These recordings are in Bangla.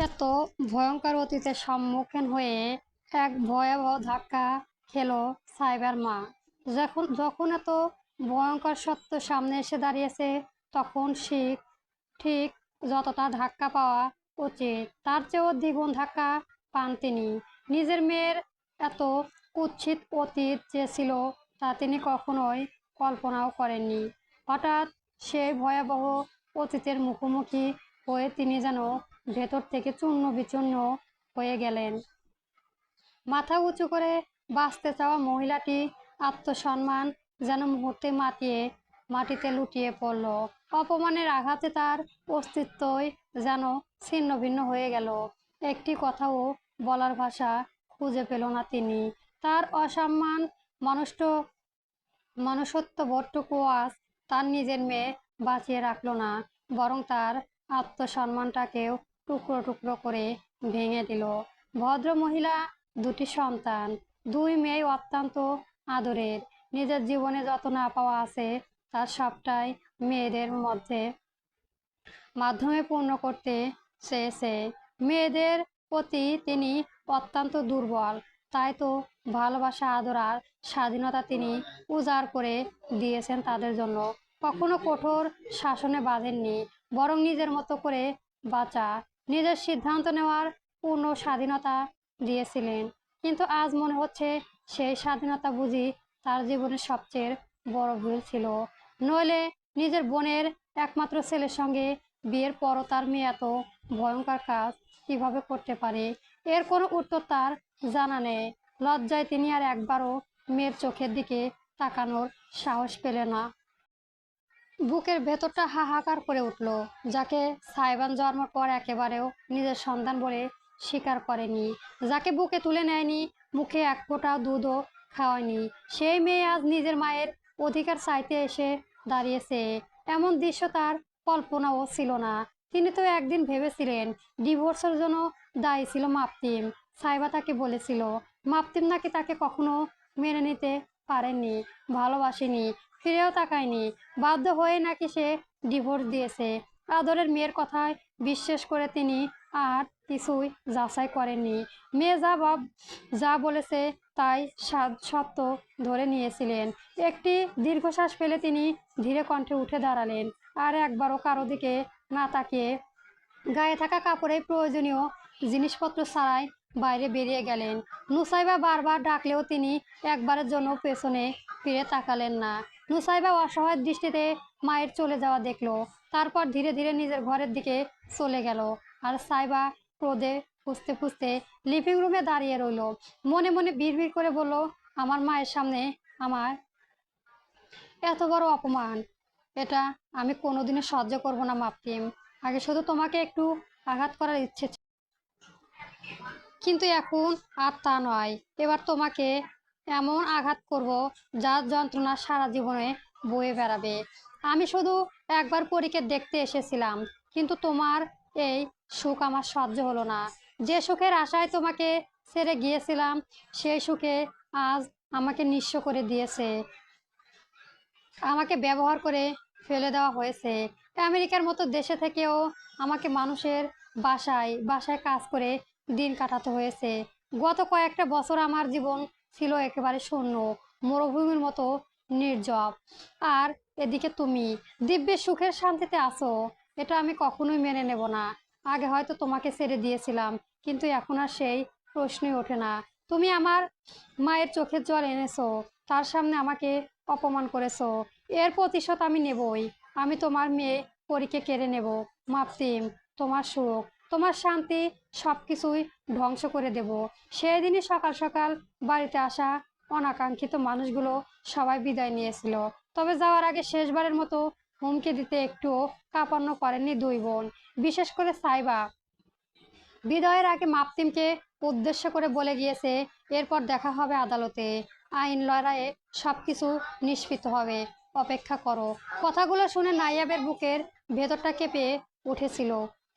এত ভয়ঙ্কর অতীতের সম্মুখীন হয়ে এক ভয়াবহ ধাক্কা খেলো সাইবার মা। যখন যখন এত ভয়ঙ্কর সত্য সামনে এসে দাঁড়িয়েছে, তখন শিখ ঠিক যতটা ধাক্কা পাওয়া উচিত তার চেয়েও দ্বিগুণ ধাক্কা পান তিনি। নিজের মেয়ের এত কুৎসিত অতীত যে ছিল তা তিনি কখনোই কল্পনাও করেননি। হঠাৎ সেই ভয়াবহ অতীতের মুখোমুখি হয়ে তিনি যেন ভেতর থেকে চূর্ণ বিচূর্ণ হয়ে গেলেন। মাথা উঁচু করে বাঁচতে চাওয়া মহিলাটি আত্মসম্মান যেন মুহূর্তে মাটিতে লুটিয়ে পড়ল। অপমানের আঘাতে তার অস্তিত্বই যেন ছিন্ন ভিন্ন হয়ে গেল। একটি কথাও বলার ভাষা খুঁজে পেল না তিনি। তার অসম্মান মনুষ্যত্ববোধটুকু আজ তার নিজের মেয়ে বাঁচিয়ে রাখলো না, বরং তার আত্মসম্মানটাকেও টুকরো টুকরো করে ভেঙে দিল। ভদ্র মহিলা দুটি সন্তান, দুই মেয়ে অত্যন্ত আদরের। নিজের জীবনে যত না পাওয়া আছে তার সবটাই মেয়েদের মাধ্যমে পূর্ণ করতে চেয়েছে। মেয়েদের প্রতি তিনি অত্যন্ত দুর্বল, তাই তো ভালোবাসা, আদর আর স্বাধীনতা তিনি উজাড় করে দিয়েছেন তাদের জন্য। কখনো কঠোর শাসনে বাঁধেননি, বরং নিজের মতো করে বাঁচা, নিজের সিদ্ধান্ত নেওয়ার পূর্ণ স্বাধীনতা দিয়েছিলেন। কিন্তু আজ মনে হচ্ছে সেই স্বাধীনতা বুঝি তার জীবনের সবচেয়ে বড় ভুল ছিল। নইলে নিজের বোনের একমাত্র ছেলের সঙ্গে বিয়ের পরও তার মেয়ে এত ভয়ঙ্কর কাজ কিভাবে করতে পারে, এর কোনো উত্তর তার জানা নেই। লজ্জায় তিনি আর একবারও মেয়ের চোখের দিকে তাকানোর সাহস পেলে না। বুকের ভেতরটা হাহাকার করে উঠল। যাকে সাইবান জন্মের পর একেবারেও নিজের সন্তান বলে স্বীকার করেনি, যাকে বুকে তুলে নেয়নি, মুখে এক ফোঁটা দুধও খাওয়ায়নি, সেই মেয়ে আজ নিজের মায়ের অধিকার চাইতে এসে দাঁড়িয়েছে। এমন দৃশ্য তার কল্পনাও ছিল না। তিনি তো একদিন ভেবেছিলেন ডিভোর্সের জন্য দায়ী ছিল মাপতিম। সাইবা তাকে বলেছিল মাপতিম নাকি তাকে কখনো মেনে নিতে পারেননি, ভালোবাসেনি, ফিরেও তাকায়নি। বাধ্য হয়ে নাকি সে ডিভোর্স দিয়েছে। আদরের মেয়ের কথায় বিশ্বাস করে তিনি আর কিছুই যাচাই করেননি। মেয়ে যা বলেছে তাই সত্য ধরে নিয়েছিলেন। একটি দীর্ঘশ্বাস ফেলে তিনি ধীরে কণ্ঠে উঠে দাঁড়ালেন, আর একবারও কারো দিকে না তাকিয়ে গায়ে থাকা কাপড়ে প্রয়োজনীয় জিনিসপত্র ছাড়াই বাইরে বেরিয়ে গেলেন। নুসাইবা বারবার ডাকলেও তিনি একবারের জন্য পেছনে ফিরে তাকালেন না। নুসাইবা অসহায় দৃষ্টিতে মায়ের চলে যাওয়া দেখলো, তারপর ধীরে ধীরে নিজের ঘরের দিকে চলে গেল। আর সাইবা ক্রোধে ফুঁসতে ফুঁসতে লিভিং রুমে দাঁড়িয়ে রইল। মনে মনে বিড়বিড় করে বলল, আমার মায়ের সামনে আমার এত বড় অপমান, এটা আমি কোনোদিনও সহ্য করব না মাপতিম। আগে শুধু তোমাকে একটু আঘাত করার ইচ্ছে ছিল, কিন্তু এখন আর তা নয়। এবার তোমাকে এমন আঘাত করব যার যন্ত্রণা সারা জীবনে বয়ে বেড়াবে। আমি শুধু একবার পরীকে দেখতে এসেছিলাম, কিন্তু তোমার এই সুখ আমার সহ্য হলো না। যে সুখের আশায় তোমাকে ছেড়ে গিয়েছিলাম, সেই সুখে আজ আমাকে নিঃস্ব করে দিয়েছে, আমাকে ব্যবহার করে ফেলে দেওয়া হয়েছে। আমেরিকার মতো দেশে থেকেও আমাকে মানুষের বাসায় বাসায় কাজ করে দিন কাটাতে হয়েছে। গত কয়েকটা বছর আমার জীবন ছিল একেবারে শূন্য, মরুভূমির মতো নির্জব। আর এদিকে তুমি দিব্যি সুখের শান্তিতে আছো। এটা আমি কখনোই মেনে নেব না। আগে হয়তো তোমাকে ছেড়ে দিয়েছিলাম, কিন্তু এখন আর সেই প্রশ্নই ওঠে না। তুমি আমার মায়ের চোখের জল এনেছো, তার সামনে আমাকে অপমান করেছো, এর প্রতিশোধ আমি নেবই। আমি তোমার মেয়ে পরীকে কেড়ে নেব মাপতিম। তোমার সুখ, তোমার শান্তি সবকিছুই ধ্বংস করে দেব। সেই দিনই সকাল সকাল বাড়িতে আসা অনাকাঙ্ক্ষিত মানুষগুলো সবাই বিদায় নিয়েছিল, তবে যাওয়ার আগে শেষবারের মতো হুমকি দিতে একটুও কাঁপান্ন করেননি দুই বোন, বিশেষ করে সাইবা। বিদায়ের আগে মাপতিমকে উদ্দেশ্য করে বলে গিয়েছে, এরপর দেখা হবে আদালতে, আইন লড়াইয়ে সবকিছু নিষ্পৃত হবে, অপেক্ষা করো। কথাগুলো শুনে নাইয়াবের বুকের ভেতরটা কেঁপে উঠেছিল।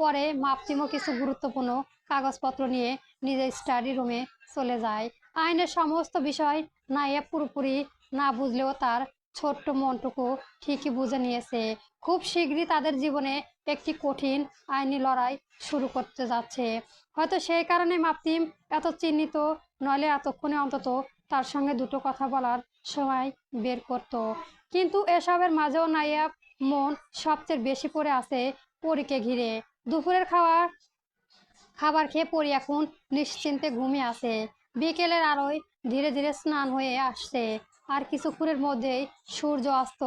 পরে মাপতিমও কিছু গুরুত্বপূর্ণ কাগজপত্র নিয়ে নিজের স্টাডি রুমে চলে যায়। আইনের সমস্ত বিষয় নাইয়াব পুরোপুরি না বুঝলেও তার ছোট্ট মনটুকু ঠিকই বুঝে নিয়েছে। খুব শীঘ্রই তাদের জীবনে একটি কঠিন আইনি লড়াই শুরু করতে যাচ্ছে। হয়তো সেই কারণে মাপতিম এত চিহ্নিত, নইলে এতক্ষণে অন্তত তার সঙ্গে দুটো কথা বলার সময় বের করত। কিন্তু এসবের মাঝেও নাইয়াব মন সবচেয়ে বেশি পড়ে আছে পরীকে ঘিরে। দুপুরের খাবার খেয়ে পরি এখন নিশ্চিন্তে ঘুমিয়ে আছে। বিকেলের আলোয় ধীরে ধীরে স্নান হয়ে আসছে, আর কিছুক্ষণের মধ্যেই সূর্য অস্ত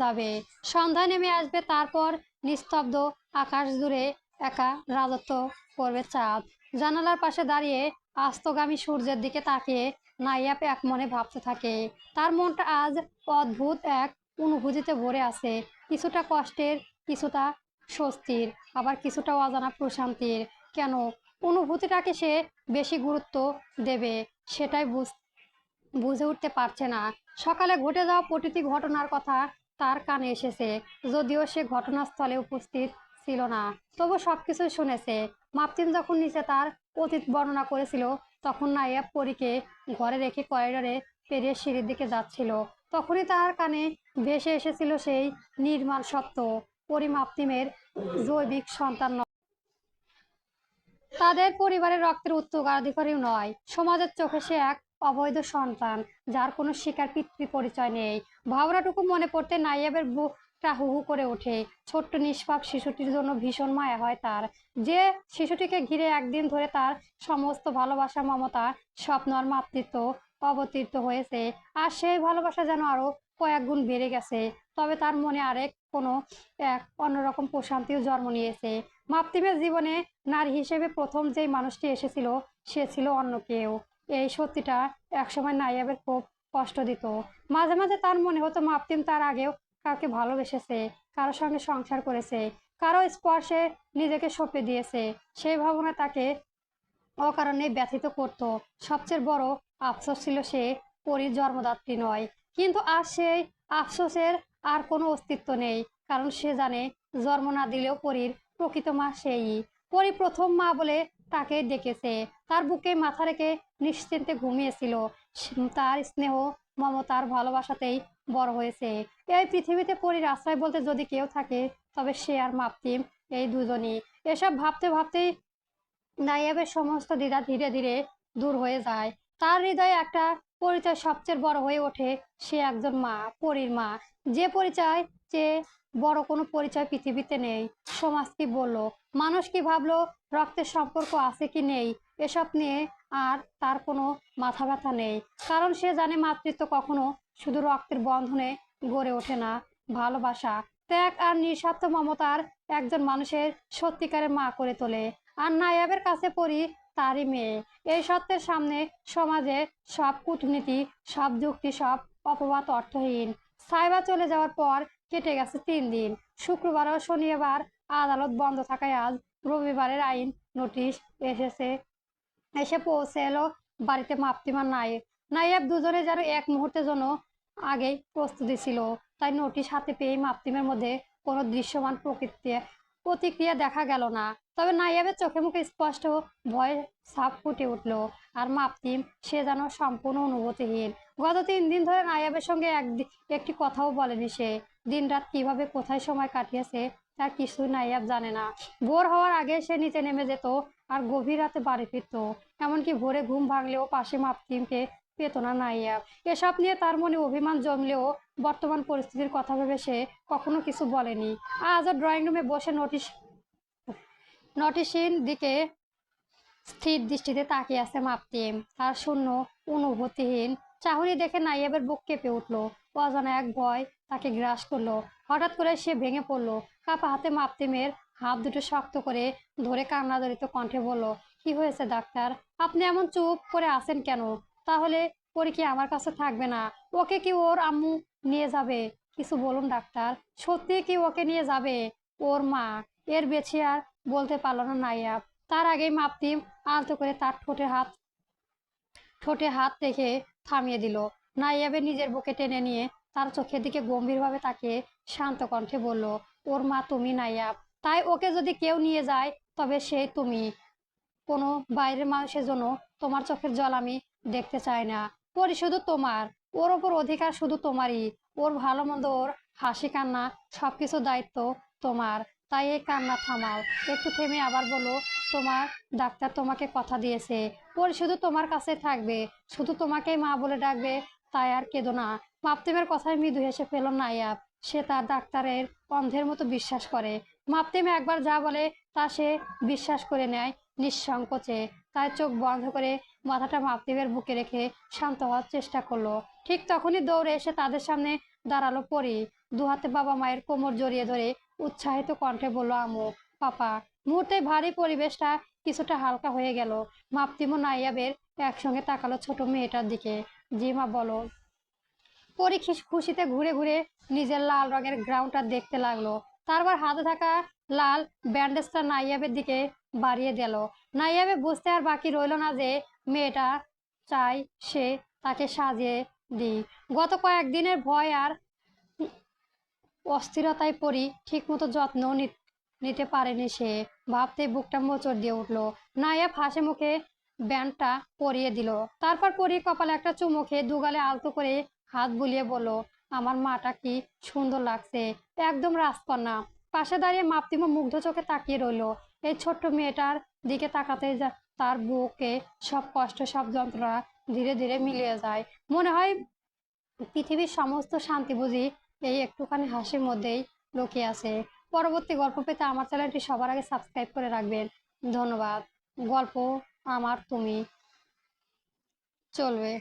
যাবে, সন্ধ্যা নেমে আসবে। তারপর নিস্তব্ধ আকাশ জুড়ে একা রাজত্ব করবে চাঁদ। জানালার পাশে দাঁড়িয়ে অস্তগামী সূর্যের দিকে তাকিয়ে নাইয়াপ এক মনে ভাবতে থাকে। তার মনটা আজ অদ্ভুত এক অনুভূতিতে ভরে আছে, কিছুটা কষ্টের, কিছুটা স্বস্তির, আবার কিছুটা অজানা প্রশান্তির। কেন অনুভূতিটাকে সে বেশি গুরুত্ব দেবে সেটাই বুঝে উঠতে পারছে না। সকালে ঘটে যাওয়া প্রতিটি ঘটনার কথা তার কানে এসেছে, যদিও সে ঘটনাস্থলে উপস্থিত ছিল না, তবু সবকিছু শুনেছে। মাপতিন যখন নিচে তার অতীত বর্ণনা করেছিল, তখন নাইয়াব পরীকে ঘরে রেখে করিডোরে পেরিয়ে সিঁড়ির দিকে যাচ্ছিল। তখনই তার কানে ভেসে এসেছিল সেই নির্মাণ সত্য, পরী মাপতিমের জৈবিক সন্তান নয়, তাদের পরিবারের রক্তের উত্তরাধিকারীও নয়। সমাজের চোখে সে এক অবৈধ সন্তান, যার কোনো শিকার পিতৃ পরিচয় নেই। ভাবনাটুকু মনে পড়তে নাইয়াবের বুকটা হু হু করে ওঠে। ছোট্ট নিষ্পাপ শিশুটির জন্য ভীষণ মায়া হয় তার, যে শিশুটিকে ঘিরে একদিন ধরে তার সমস্ত ভালোবাসা, মমতা, স্বপ্ন আর মাতৃত্ব অবতীর্ণ হয়েছে। আর সেই ভালোবাসা যেন আরো কয়েক গুণ বেড়ে গেছে। তবে তার মনে আরেক কোনো এক অন্যরকম প্রশান্তিও জন্ম নিয়েছে। মাপতিমের জীবনে নারী হিসেবে প্রথম যেই মানুষটি এসেছিল, সে ছিল অন্য কেউ। এই সত্যিটা একসময় নাইয়াবের খুব কষ্ট দিত। মাঝে মাঝে তার মনে হতো মাপতিম তার আগেও কাউকে ভালোবেসেছে, কারোর সঙ্গে সংসার করেছে, কারো স্পর্শে নিজেকে সঁপে দিয়েছে। সেই ভাবনা তাকে অকারণে ব্যথিত করত। সবচেয়ে বড় আফসোস ছিল সে পরীর জন্মদাত্রী নয়। কিন্তু আজ সেই আফসোসের আর কোনো অস্তিত্ব নেই, কারণ সে জানে জন্ম না দিলেও পরীর প্রকৃত মা সেই। পরী প্রথম মা বলে তাকে ডেকেছে, তার বুকে মাথা রেখে নিশ্চিন্তে ঘুমিয়েছিল। তার স্নেহ, মমতার ভালোবাসাতেই বড় হয়েছে। এই পৃথিবীতে পরীর আশ্রয় বলতে যদি কেউ থাকে, তবে সে আর মাপতিম, এই দুজনই। এসব ভাবতে ভাবতেই নাইয়াবের সমস্ত দ্বিধা ধীরে ধীরে দূর হয়ে যায়। তার হৃদয়ে একটা পরিচয় সবচেয়ে বড় হয়ে ওঠে, সে একজন মা, পরীর মা। যে পরিচয় চেয়ে বড় কোনো পরিচয় পৃথিবীতে নেই। সমাজ কি বললো, মানুষ কি ভাবলো, রক্তের সম্পর্ক আছে কি নেই, এসব নিয়ে আর তার কোনো মাথা ব্যথা নেই। কারণ সে জানে মাতৃত্ব কখনো শুধু রক্তের বন্ধনে গড়ে ওঠে না, ভালোবাসা, ত্যাগ আর নিঃস্বার্থ মমতার একজন মানুষের সত্যিকারের মা করে তোলে। আর নায়াবের কাছে পড়ি তারই মেয়ে। এই সত্যের সামনে সমাজের সব কূটনীতি, সব যুক্তি, সব অপবাদ অর্থহীন। সাইবা চলে যাওয়ার পর কেটে গেছে 3 দিন। শুক্রবার ও শনিবার আদালত বন্ধ থাকায় আজ রবিবারের আইন নোটিশ এসে পৌঁছে এলো বাড়িতে মাপতিমার নাইয়াব দুজনে যেন এক মুহূর্তের জন্য আগেই প্রস্তুতি ছিল। তাই নোটিশ হাতে পেয়ে মাপতিমের মধ্যে কোনো দৃশ্যমান প্রতিক্রিয়া দেখা গেল না। তবে নাইয়াবের চোখে মুখে স্পষ্ট ভয় ছাপ ফুটে উঠল। আর মাপতিম, সে যেন সম্পূর্ণ অনুভূতিহীন। গত 3 দিন ধরে নাইয়াবের সঙ্গে একটি কথাও বলেনি সে। দিনরাত কিভাবে কোথায় সময় কাটিয়েছে তার কিছুই নাইয়াব জানে না। ভোর হওয়ার আগে সে নিচে নেমে যেত, আর গভীর রাতে বাড়ি ফিরত। এমনকি ভোরে ঘুম ভাঙলেও পাশে মাপতিমকে পেত না নাইয়াব। এসব নিয়ে তার মনে অভিমান জমলেও বর্তমান পরিস্থিতির কথা ভেবে সে কখনো কিছু বলেনি। আজও ড্রয়িং রুমে বসে নোটিশের দিকে স্থির দৃষ্টিতে তাকিয়ে আছে মাপতিম। তার শূন্য, অনুভূতিহীন চাহনি দেখে নাইয়াবের বুক কেঁপে উঠল। অজানা এক ভয় তাকে গ্রাস করলো। হঠাৎ করে সে ভেঙে পড়লো। কাপা হাতে মাপতিমের হাত দুটো শক্ত করে ধরে কান্নাজড়িত কণ্ঠে বলল, কি হয়েছে ডাক্তার? আপনি এমন চুপ করে আছেন কেন? তাহলে পরে কি আমার কাছে থাকবে না? ওকে কি ওর আম্মু নিয়ে যাবে? কিছু বলুন ডাক্তার, সত্যি কি ওকে নিয়ে যাবে? ওর মা? এর বেশি আর বলতে পারলো না নাইয়াব। তার আগেই মাপতিম আলতো করে তার ঠোঁটে হাত রেখে থামিয়ে দিল। নাইয়াবের নিজের বুকে টেনে নিয়ে তার চোখের দিকে গম্ভীরভাবে তাকিয়ে শান্ত কণ্ঠে বলল, ওর মা তুমি নাইয়াব, তাই ওকে যদি কেউ নিয়ে যায় তবে সেই তুমি। কোনো বাইরের মানুষের জন্য তোমার চোখের জল আমি দেখতে চাই না। পরি শুধু তোমার, ওর ওপর অধিকার শুধু তোমারই। ওর ভালো মন্দ, ওর হাসি কান্না, সবকিছু দায়িত্ব তোমার। তাই এই কান্না থামাও। একটু থেমে আবার বলো, তোমার ডাক্তার তোমাকে কথা দিয়েছে, পরে শুধু তোমার কাছে থাকবে, শুধু তোমাকেই মা বলে ডাকবে। তাই আর কেঁদো না। মাপতিমের কথায় মৃদু হেসে ফেল নাইয়া। সে তার ডাক্তারের অন্ধের মতো বিশ্বাস করে। মাপতিম একবার যা বলে তা সে বিশ্বাস করে নেয় নিঃসংকোচে। তাই চোখ বন্ধ করে মাথাটা মাপতিমের বুকে রেখে শান্ত হওয়ার চেষ্টা করলো। ঠিক তখনই দৌড়ে এসে তাদের সামনে দাঁড়ালো পরি। দুহাতে বাবা মায়ের কোমর জড়িয়ে ধরে উৎসাহিত কণ্ঠে বলল, আমু, পাপা। মুহূর্তে ভারী পরিবেশটা কিছুটা হালকা হয়ে গেল। মাপতিম ও নাইয়াবের একসঙ্গে তাকালো ছোট মেয়েটার দিকে। জি মা, বলো। পরি খুশিতে ঘুরে ঘুরে নিজের লাল রঙের গ্রাউন্ডটা দেখতে লাগলো। তারপর হাতে থাকা লাল ব্যান্ডেজটা নাইয়াবের দিকে বাড়িয়ে দিল। নাইয়াবে বুঝতে আর বাকি রইল না যে মেয়েটা চাই সে তাকে সাজিয়ে দিই। গত কয়েকদিনের ভয় আর অস্থিরতায় পরি ঠিকমতো যত্ন নিতে পারেনি সে। ভাবতে বুকটা মোচড় দিয়ে উঠলো। নাইয়া হাসি মুখে ব্যান্ডটা পরিয়ে দিল। তারপর পরি কপালে একটা চুমু খেয়ে দুগালে আলতো করে হাত বুলিয়ে বলল, আমার মাটা কি সুন্দর লাগছে, একদম রাজকন্যা। পাশে দাঁড়িয়ে মাপতিমো মুগ্ধ চোখে তাকিয়ে রইল। এই ছোট্ট মেয়েটার দিকে তাকাতে তার বুকে সব কষ্ট, সব যন্ত্রণা ধীরে ধীরে মিলিয়ে যায়। মনে হয় পৃথিবীর সমস্ত শান্তি বুঝি এই একটুখানি হাসির মধ্যেই লুকিয়ে আছে। পরবর্তী গল্প পেতে আমার চ্যানেলটি সবার আগে সাবস্ক্রাইব করে রাখবেন। ধন্যবাদ। গল্প আমার তুমি চলবে।